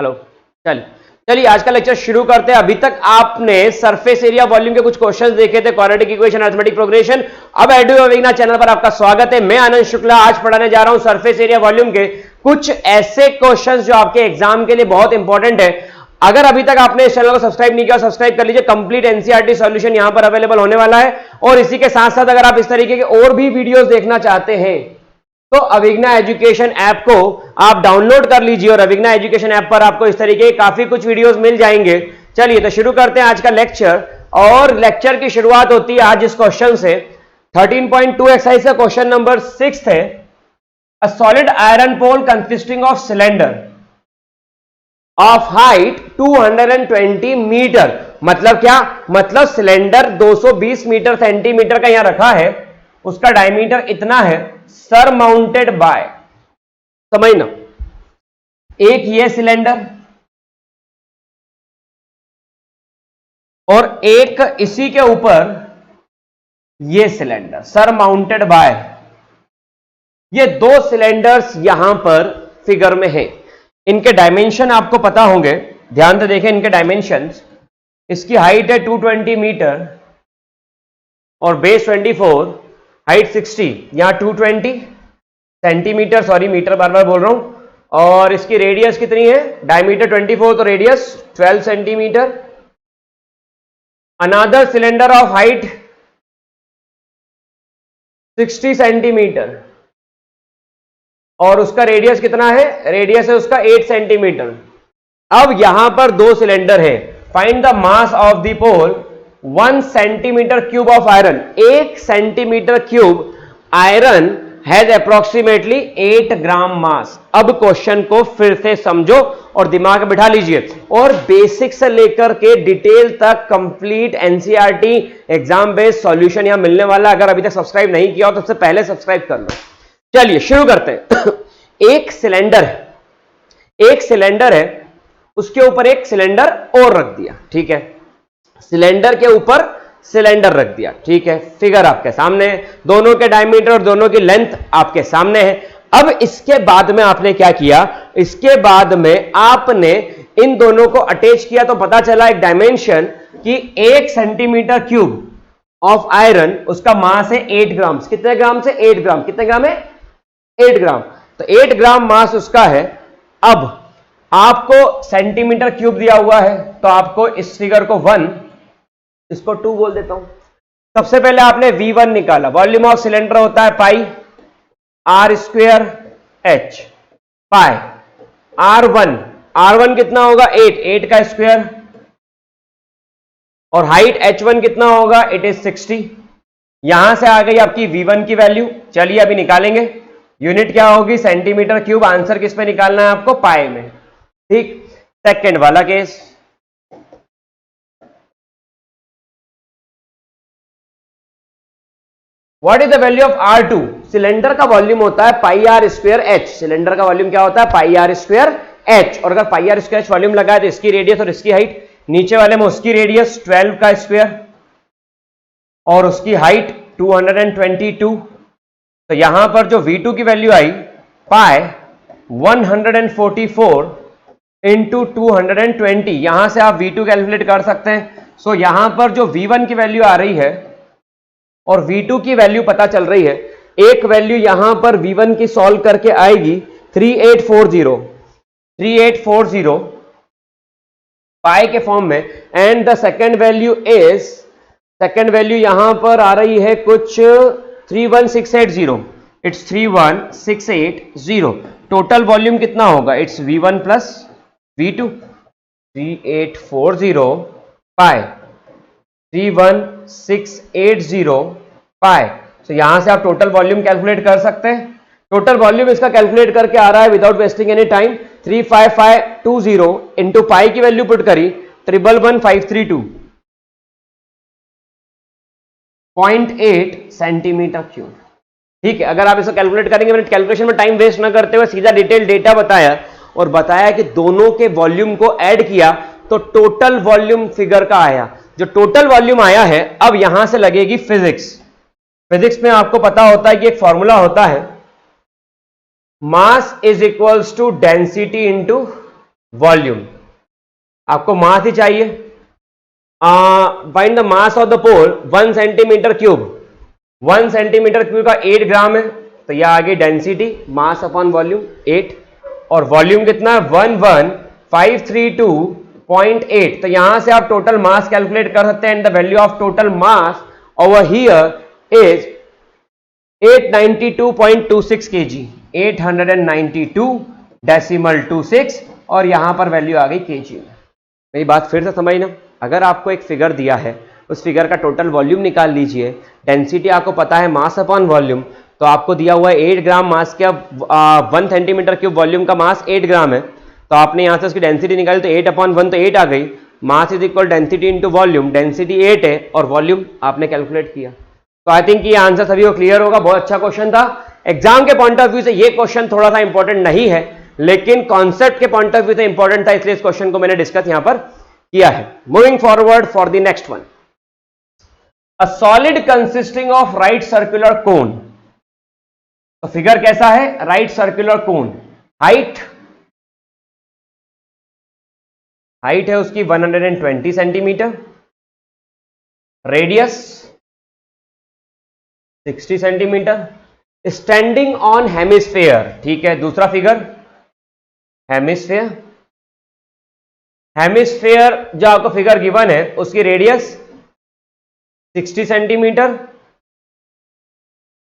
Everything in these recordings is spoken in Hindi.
हेलो, चलिए आज का लेक्चर शुरू करते हैं। अभी तक आपने सरफेस एरिया वॉल्यूम के कुछ क्वेश्चंस देखे थे, क्वाड्रेटिक इक्वेशन, अरिथमेटिक प्रोग्रेशन। अब एडू अविग्ना चैनल पर आपका स्वागत है। मैं आनंद शुक्ला आज पढ़ाने जा रहा हूं सरफेस एरिया वॉल्यूम के कुछ ऐसे क्वेश्चंस जो आपके एग्जाम के लिए बहुत इंपॉर्टेंट है। अगर अभी तक आपने इस चैनल को सब्सक्राइब नहीं किया, सब्सक्राइब कर लीजिए। कंप्लीट एनसीईआरटी सॉल्यूशन यहां पर अवेलेबल होने वाला है। और इसी के साथ साथ अगर आप इस तरीके के और भी वीडियोस देखना चाहते हैं तो अविग्ना एजुकेशन ऐप को आप डाउनलोड कर लीजिए और अविग्ना एजुकेशन ऐप पर आपको इस तरीके के काफी कुछ वीडियोस मिल जाएंगे। चलिए तो शुरू करते हैं आज का लेक्चर। और लेक्चर की शुरुआत होती है आज इस क्वेश्चन से। 13.2 एक्सरसाइज का क्वेश्चन नंबर 6 है। A solid iron pole consisting of cylinder of height 220 metre. मतलब क्या? मतलब सिलेंडर 220 मीटर सेंटीमीटर का यहां रखा है, उसका डायमीटर इतना है, सरमाउंटेड बाय, समझना, एक ये सिलेंडर और एक इसी के ऊपर ये सिलेंडर, सरमाउंटेड बाय। ये दो सिलेंडर्स यहां पर फिगर में है। इनके डायमेंशन आपको पता होंगे, ध्यान से देखें इनके डायमेंशंस। इसकी हाइट है 220 मीटर और बेस 24, हाइट 60, यहां 220 सेंटीमीटर, सॉरी मीटर बार बार बोल रहा हूं। और इसकी रेडियस कितनी है? डायमीटर 24 तो radius 12 centimetre. Another cylinder of height 60 centimetre और उसका रेडियस कितना है? रेडियस है उसका 8 सेंटीमीटर। अब यहां पर दो सिलेंडर है। Find the mass of the pole 1 centimetre cube of iron. 1 centimetre cube iron has approximately 8 gram mass. अब क्वेश्चन को फिर से समझो और दिमाग में बिठा लीजिए। और बेसिक से लेकर के डिटेल तक complete NCERT exam based solution यहां मिलने वाला। अगर अभी तक सब्सक्राइब नहीं किया हो तो सबसे पहले सब्सक्राइब कर लो। चलिए शुरू करते हैं। एक सिलेंडर है, उसके ऊपर एक सिलेंडर और रख दिया, ठीक है। सिलेंडर के ऊपर सिलेंडर रख दिया, ठीक है। फिगर आपके सामने है, दोनों के डायमीटर और दोनों की लेंथ आपके सामने है। अब इसके बाद में आपने क्या किया? इसके बाद में आपने इन दोनों को अटैच किया तो पता चला एक डायमेंशन कि 1 सेंटीमीटर क्यूब ऑफ आयरन, उसका मास है 8 ग्राम। कितने ग्राम से? 8 ग्राम। कितने ग्राम है? 8 ग्राम। तो 8 ग्राम मास उसका है। अब आपको सेंटीमीटर क्यूब दिया हुआ है तो आपको इस फिगर को 1, इसको 2 बोल देता हूं। सबसे पहले आपने V1 निकाला। वॉल्यूम ऑफ सिलेंडर होता है पाई R स्क्वायर H, पाई R1 कितना होगा? 8 का स्क्वायर। और हाइट H1 कितना होगा? It is 60। यहां से आ गई आपकी V1 की वैल्यू। चलिए अभी निकालेंगे। यूनिट क्या होगी? Centimetre cube. आंसर किस पे निकालना है आपको? पाई में, ठीक। सेकेंड वाला case, what is the value of R2? Cylinder का वॉल्यूम होता है पाई R स्क्वायर H। सिलेंडर का वॉल्यूम क्या होता है? पाई R स्क्वायर H। और अगर पाई R स्क्वायर H वॉल्यूम लगा है तो इसकी रेडियस और इसकी हाइट, नीचे वाले में उसकी रेडियस 12 का स्क्वायर और उसकी हाइट 222। तो यहां पर जो V2 की वैल्यू आई, पाई 144 इंटू 220। यहां से आप V2 कैलकुलेट कर सकते हैं। सो यहां पर जो V1 की वैल्यू आ रही है और V2 की वैल्यू पता चल रही है, एक वैल्यू यहां पर V1 की सॉल्व करके आएगी 3840 पाई के फॉर्म में। एंड द सेकेंड वैल्यू यहां पर आ रही है कुछ 31680। इट्स 31680। टोटल वॉल्यूम कितना होगा? It's V1 plus V2। 3840 पाई 31680 पाई। तो यहां से आप टोटल वॉल्यूम कैलकुलेट कर सकते हैं। टोटल वॉल्यूम इसका कैलकुलेट करके आ रहा है without wasting any time 35520 into pi की वैल्यू पुट करी 111532 0.8 सेंटीमीटर क्यूब, ठीक है। अगर आप इसको कैलकुलेट करेंगे, मैंने कैलकुलेशन में टाइम वेस्ट ना करते हुए सीधा डिटेल डेटा बताया और बताया कि दोनों के वॉल्यूम को ऐड किया तो टोटल वॉल्यूम फिगर का आया। जो टोटल वॉल्यूम आया है, अब यहां से लगेगी फिजिक्स में आपको पता होता है कि एक फॉर्मूला होता है, mass is equals to density into volume, आपको मास ही चाहिए। Find the mass of the pole 1 centimetre cube. 1 centimetre cube का 8 ग्राम है, तो यह आ गई डेंसिटी, मास अपॉन वॉल्यूम 8, और वॉल्यूम कितना है 11532.8। तो यहां से आप टोटल मास कैलकुलेट कर सकते हैं, and the value of total mass over here is 892.26 kg, 892.26, और यहां पर वैल्यू आ गई केजी में। मेरी बात फिर से समझना, अगर आपको एक फिगर दिया है, उस फिगर का टोटल वॉल्यूम निकाल लीजिए, डेंसिटी आपको पता है मास अपॉन वॉल्यूम, तो आपको दिया हुआ है 8 ग्राम मास के, 1 सेंटीमीटर क्यूब वॉल्यूम का मास 8 ग्राम है, तो आपने यहां से उसकी डेंसिटी निकाली, तो 8/1 तो 8 आ गई। Mass is equal density into volume, density 8 है और वॉल्यूम आपने कैलकुलेट किया। तो आई थिंक ये आंसर सभी को क्लियर होगा। बहुत अच्छा क्वेश्चन था। एग्जाम के पॉइंट ऑफ व्यू से ये क्वेश्चन थोड़ा सा इंपॉर्टेंट नहीं है, लेकिन कॉन्सेप्ट के पॉइंट ऑफ व्यू से इंपॉर्टेंट था, इसलिए इस क्वेश्चन को मैंने डिस्कस यहां पर किया है। Moving forward for the next one, a solid consisting of right circular cone. तो फिगर कैसा है, राइट सर्कुलर कोन, हाइट है उसकी 120 centimetre, radius 60 centimetre, standing on hemisphere. ठीक है, दूसरा फिगर हेमिस्फेयर जो आपको फिगर गिवन है, उसकी radius 60 centimetre,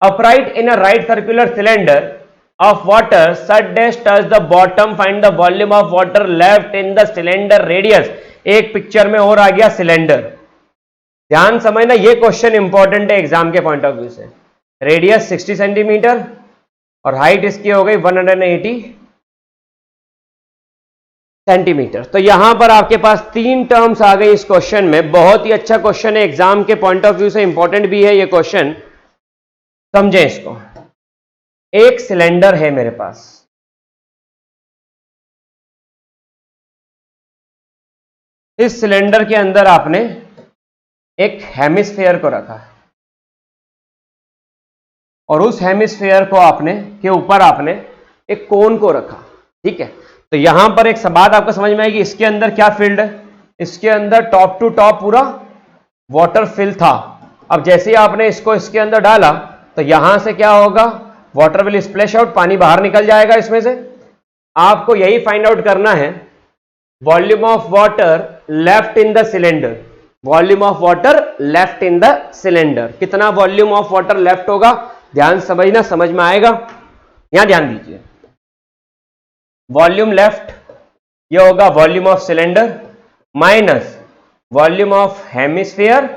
upright in a right circular cylinder of water, such dash touch the bottom, find the volume of water left in the cylinder radius। एक पिक्चर में और आ गया सिलेंडर, ध्यान समझना, ये क्वेश्चन इंपॉर्टेंट है एग्जाम के पॉइंट ऑफ व्यू से। रेडियस 60 सेंटीमीटर और हाइट इसकी हो गई 180 सेंटीमीटर। तो यहां पर आपके पास 3 टर्म्स आ गई इस क्वेश्चन में। बहुत ही अच्छा क्वेश्चन है, एग्जाम के पॉइंट ऑफ व्यू से इंपॉर्टेंट भी है ये क्वेश्चन, समझे इसको। एक सिलेंडर है मेरे पास, इस सिलेंडर के अंदर आपने एक हेमिस्फेयर को रखा है, और उस हेमिस्फेयर को के ऊपर आपने एक कोन को रखा। ठीक है, तो यहां पर एक बात आपको समझ में आएगी, इसके अंदर क्या फील्ड है, इसके अंदर टॉप टू टॉप पूरा वाटर फिल था। अब जैसे ही आपने इसको इसके अंदर डाला, तो यहां से क्या होगा, वाटर विल स्प्लैश आउट, पानी बाहर निकल जाएगा इसमें से। आपको यही फाइंड आउट करना है, volume of water left in the cylinder, volume of water left in the cylinder. कितना वॉल्यूम ऑफ वाटर लेफ्ट होगा, ध्यान समझना, समझ में आएगा। यहां ध्यान दीजिए, वॉल्यूम लेफ्ट ये होगा volume of cylinder minus volume of hemisphere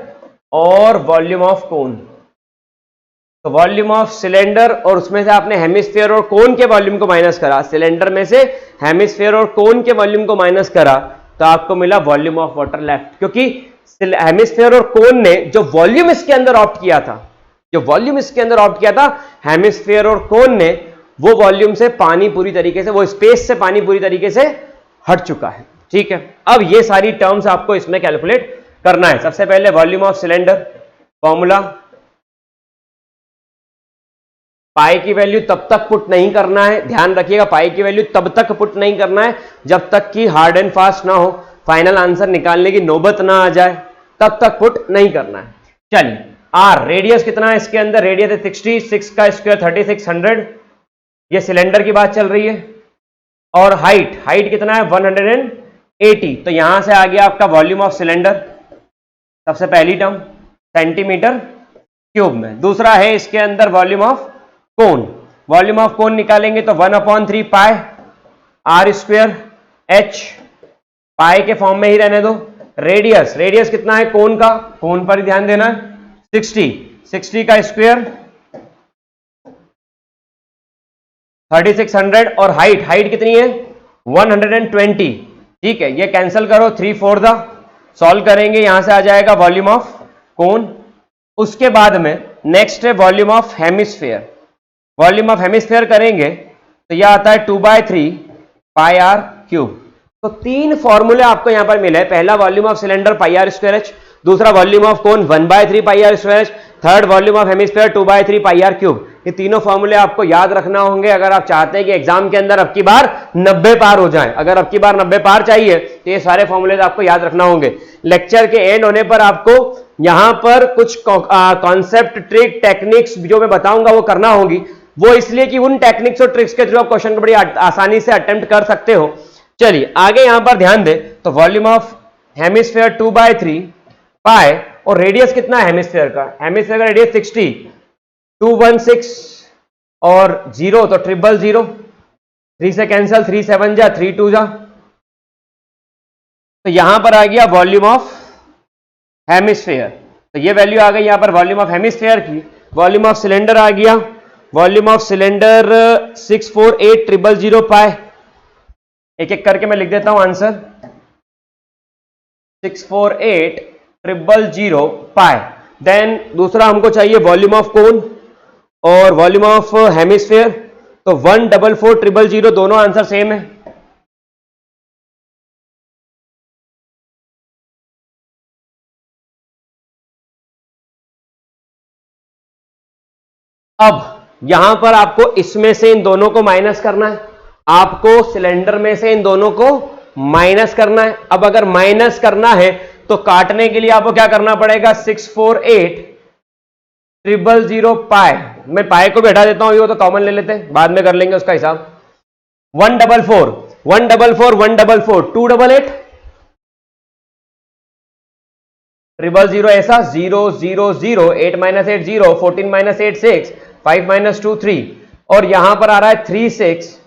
और वॉल्यूम ऑफ कोन। तो वॉल्यूम ऑफ सिलेंडर, और उसमें से आपने हेमिस्फीयर और कोन के वॉल्यूम को माइनस करा, सिलेंडर में से हेमिस्फीयर और कोन के वॉल्यूम को माइनस करा, तो आपको मिला वॉल्यूम ऑफ वाटर लेफ्ट। क्योंकि हेमिस्फीयर और कोन ने जो वॉल्यूम इसके अंदर ऑप्ट किया था, हेमिस्फीयर और कोन ने वो वॉल्यूम से पानी पूरी तरीके से, वो स्पेस से पानी पूरी तरीके से हट चुका है। ठीक है, अब ये सारी टर्म्स आपको इसमें कैलकुलेट करना है। सबसे पहले वॉल्यूम ऑफ सिलेंडर, फॉर्मूला, पाई की वैल्यू तब तक पुट नहीं करना है, ध्यान रखिएगा, पाई की वैल्यू तब तक पुट नहीं करना है जब तक कि हार्ड एंड फास्ट ना हो, फाइनल आंसर निकालने की नौबत ना आ जाए, तब तक पुट नहीं करना है। चलिए, आर रेडियस कितना है इसके अंदर, रेडियस है 66 का स्क्वायर 3600, ये सिलेंडर की बात चल रही है। और हाइट कितना है 180, तो यहां से आ गया आपका वॉल्यूम ऑफ सिलेंडर, सबसे पहली टर्म सेंटीमीटर क्यूब में। दूसरा है इसके अंदर volume of cone, volume of कोन निकालेंगे तो 1/3 पाई आर स्क्वायर एच, पाई के फॉर्म में ही रहने दो। रेडियस कितना है कोन का, कोन पर ही ध्यान देना है, 60 का स्क्वायर 3600, और हाइट कितनी है 120। ठीक है, ये कैंसिल करो, 3/4 सॉल्व करेंगे, यहां से आ जाएगा वॉल्यूम ऑफ कोन। उसके बाद में नेक्स्ट है volume of hemisphere, volume of hemisphere करेंगे तो यह आता है 2/3 पाई आर क्यूब। तो 3 फॉर्मूले आपको यहां पर मिले, पहला volume of cylinder pi R square H, दूसरा volume of cone 1/3 pi R square H, third volume of hemisphere 2/3 pi R cube. ये तीनों फॉर्मूले आपको याद रखना होंगे अगर आप चाहते हैं कि एग्जाम के अंदर अब की बार 90 पार हो जाए। अगर अब की बार 90 पार चाहिए तो ये सारे फॉर्मूले आपको याद रखना होंगे। लेक्चर के एंड होने पर आपको यहां पर कुछ कॉन्सेप्ट, ट्रिक, टेक्निक्स जो मैं बताऊंगा वो करना होगी। वो इसलिए कि उन टेक्निक्स और ट्रिक्स के थ्रू आप क्वेश्चन को बड़ी आसानी से अटेम्प्ट कर सकते हो। चलिए आगे यहां पर ध्यान दे तो वॉल्यूम ऑफ हेमिस्फीयर 2/3 पाई, और रेडियस कितना है हेमिस्फीयर का? हेमिस्फीयर का रेडियस 60, 216 और 0 तो 000, 3 से कैंसल, 3 7 जा, 3 2 जा, तो यहां पर आ गया वॉल्यूम ऑफ हेमिस्फीयर। तो ये वैल्यू आ गई यहां पर वॉल्यूम ऑफ हेमिस्फीयर की। वॉल्यूम ऑफ सिलेंडर आ गया, वॉल्यूम ऑफ सिलेंडर 648,000 पाई। एक एक करके मैं लिख देता हूं आंसर, 648,000 पाई। देन दूसरा हमको चाहिए वॉल्यूम ऑफ कोन और वॉल्यूम ऑफ हेमिस्फीयर, तो 144,000, दोनों आंसर सेम है। अब यहां पर आपको इसमें से इन दोनों को माइनस करना है, आपको सिलेंडर में से इन दोनों को माइनस करना है। अब अगर माइनस करना है तो काटने के लिए आपको क्या करना पड़ेगा? 648,000 पाई। मैं पाई को भी हटा देता हूं, ये तो कॉमन ले लेते हैं, बाद में कर लेंगे उसका हिसाब। 144, 144, 144, 288, 000 ऐसा, 0 0 0, 8 - 8 0, 14 - 8 6, 5 - 2 3, और यहां पर आ रहा है 36,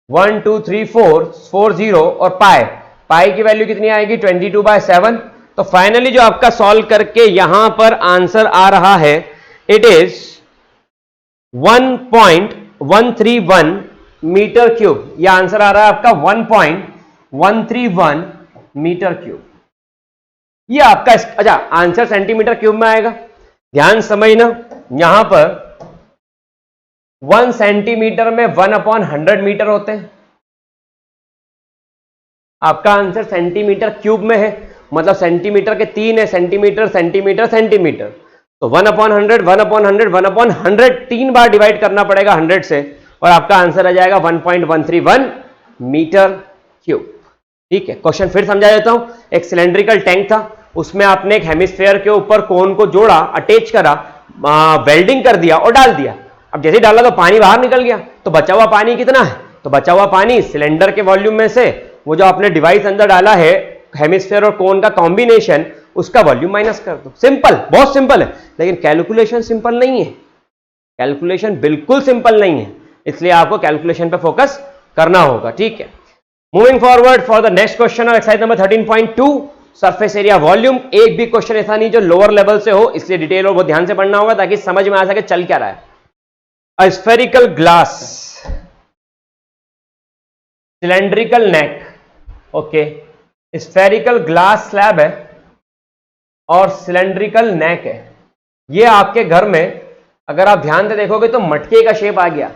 1 2 3 4 40 और पाई। पाई की वैल्यू कितनी आएगी? 22/7। तो फाइनली जो आपका सॉल्व करके यहां पर आंसर आ रहा है, इट इज 1.131 मीटर क्यूब। यह आंसर आ रहा है आपका 1.131 मीटर क्यूब। ये आपका अच्छा आंसर सेंटीमीटर क्यूब में आएगा, ध्यान समझना। यहां पर 1 सेंटीमीटर में 1/100 मीटर होते हैं। आपका आंसर सेंटीमीटर क्यूब में है, मतलब सेंटीमीटर के 3 है, सेंटीमीटर सेंटीमीटर सेंटीमीटर, तो 1/100 1/100 1/100 3 बार डिवाइड करना पड़ेगा 100 से, और आपका आंसर आ जाएगा 1.131 मीटर क्यूब। ठीक है, क्वेश्चन फिर समझा देता हूं। एक सिलेंड्रिकल टैंक था, उसमें आपने एक हेमिस्फीयर के ऊपर कोन को जोड़ा, अटैच करा, वेल्डिंग कर दिया और डाल दिया। अब जैसे ही डाला तो पानी बाहर निकल गया, तो बचा हुआ पानी कितना है? तो बचा हुआ पानी सिलेंडर के वॉल्यूम में से वो जो आपने डिवाइस अंदर डाला है, हेमिस्फीयर और कोन का कॉम्बिनेशन, उसका वॉल्यूम माइनस कर दो। सिंपल, बहुत सिंपल है, लेकिन कैलकुलेशन सिंपल नहीं है। कैलकुलेशन बिल्कुल सिंपल नहीं है, इसलिए आपको कैलकुलेशन पे फोकस करना होगा। ठीक है, moving forward for the next question of exercise number 13.2, surface area volume. एक भी क्वेश्चन ऐसा नहीं जो लोअर लेवल से हो, इसलिए डिटेल और बहुत ध्यान से पढ़ना होगा ताकि समझ में आ सके चल क्या रहा है। A spherical glass, cylindrical neck, okay, spherical glass slab है और सिलेंड्रिकल नेक है। ये आपके घर में अगर आप ध्यान से देखोगे तो मटके का शेप आ गया।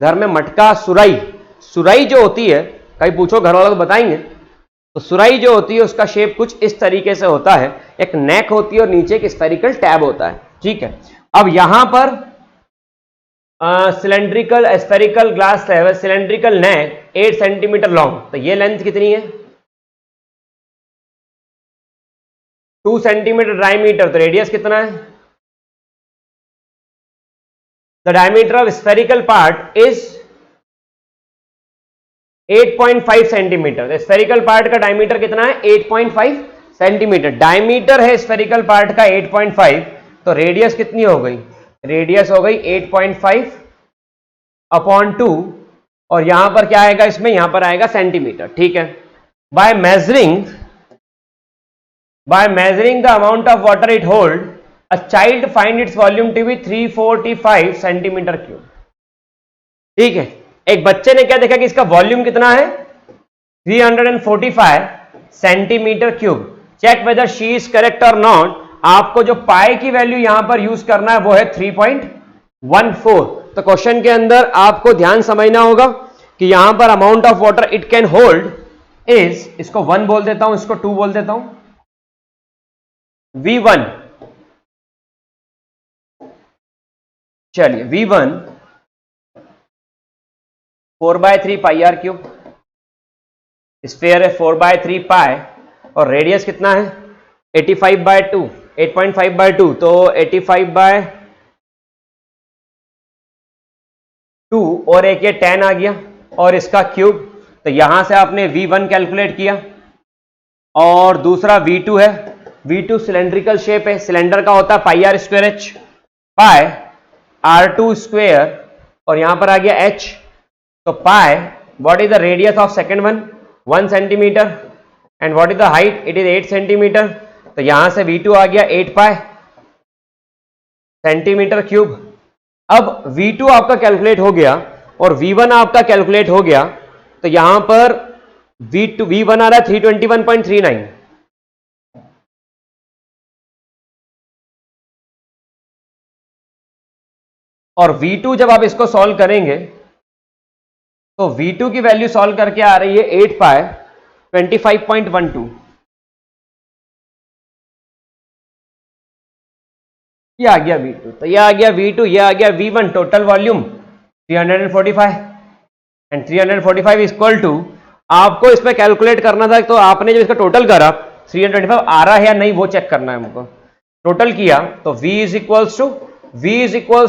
घर में मटका, सुराई, सुराई जो होती है, कहीं पूछो घर वालों को बताएंगे, तो सुराई जो होती है उसका शेप कुछ इस तरीके से होता है। एक नेक होती है और नीचे एक स्फेरिकल टैब होता है। ठीक है, अब यहां पर सिलेंड्रिकल स्फेरिकल ग्लास स्लैब है, सिलेंड्रिकल नेक 8 सेंटीमीटर लॉन्ग, तो ये लेंथ कितनी है? 2 सेंटीमीटर डायमीटर, तो रेडियस कितना है? The diameter of spherical part is 8.5 centimetre. Spherical part का डायमीटर कितना है? 8.5 सेंटीमीटर। डायमीटर है स्फेरिकल पार्ट का 8.5, तो रेडियस कितनी हो गई? रेडियस हो गई 8.5/2, और यहां पर क्या आएगा इसमें? यहां पर आएगा सेंटीमीटर। ठीक है, by measuring the amount of water it hold, a child find its volume to be 345 centimetre cube. ठीक है, एक बच्चे ने क्या देखा कि इसका वॉल्यूम कितना है? 345 centimetre cube. Check whether she is correct और नॉट। आपको जो पाई की वैल्यू यहां पर यूज करना है वो है 3.14। तो क्वेश्चन के अंदर आपको ध्यान समझना होगा कि यहां पर amount of water it can hold is, इसको 1 बोल देता हूं, इसको 2 बोल देता हूं, V1। चलिए V1 4/3 पाई आर क्यूब, स्फीयर है 4/3 पाई, और रेडियस कितना है 85/2, 8.5/2, तो 85/2 और एक ये 10 आ गया और इसका क्यूब। तो यहां से आपने V1 कैलकुलेट किया, और दूसरा V2 है। V2 सिलेंड्रिकल शेप है, सिलेंडर का होता है pi R square H, pi R2 square, और यहां पर आ गया H, तो pi what is the radius of second one 1 centimetre, and what is the height, it is 8 centimetre. तो यहां से V2 आ गया 8 पाई सेंटीमीटर क्यूब। अब V2 आपका कैलकुलेट हो गया और V1 आपका कैलकुलेट हो गया, तो यहां पर V1 आ रहा है 321.39, और V2 जब आप इसको सॉल्व करेंगे तो V2 की वैल्यू सॉल्व करके आ रही है 8 पाई 25.12। ये आ गया V2, तो ये आ गया V2, ये आ गया V1। Total volume 345, and 345 equal to, आपको इसमें कैलकुलेट करना था, तो आपने जब इसका टोटल करा 325 आ रहा है या नहीं वो चेक करना है हमको। टोटल किया तो V is equals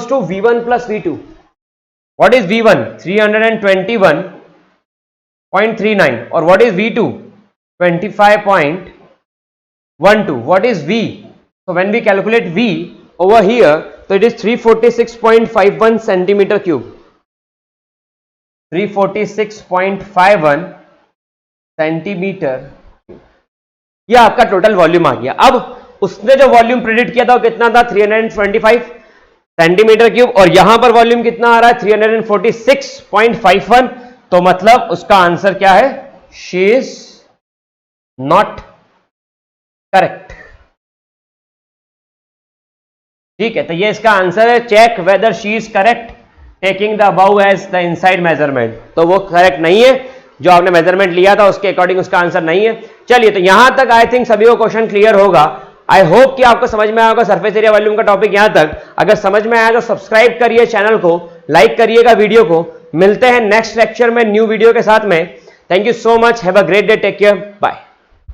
to V1 plus V2। What is V1 321.39, और what is V2 25.12। What is V, so when we calculate V over here, so it is 346.51 centimeter cube, 346.51 centimetre. यह आपका टोटल वॉल्यूम आ गया। अब उसने जो वॉल्यूम प्रेडिक्ट किया था वो कितना था 325 सेंटीमीटर क्यूब, और यहां पर वॉल्यूम कितना आ रहा है 346.51, तो मतलब उसका आंसर क्या है, शी इज नॉट करेक्ट। ठीक है, तो ये इसका आंसर है। Check whether she is correct taking the above as the inside measurement, तो वो करेक्ट नहीं है, जो आपने मेजरमेंट लिया था उसके अकॉर्डिंग उसका आंसर नहीं है। चलिए, तो यहां तक आई थिंक सभी को क्वेश्चन क्लियर होगा। आई होप कि आपको समझ में आया होगा सरफेस एरिया वॉल्यूम का टॉपिक यहां तक। अगर समझ में आया तो सब्सक्राइब करिए चैनल को, लाइक करिएगा वीडियो को। मिलते हैं नेक्स्ट लेक्चर में न्यू वीडियो के साथ में। Thank you so much, have a great day, take care, bye.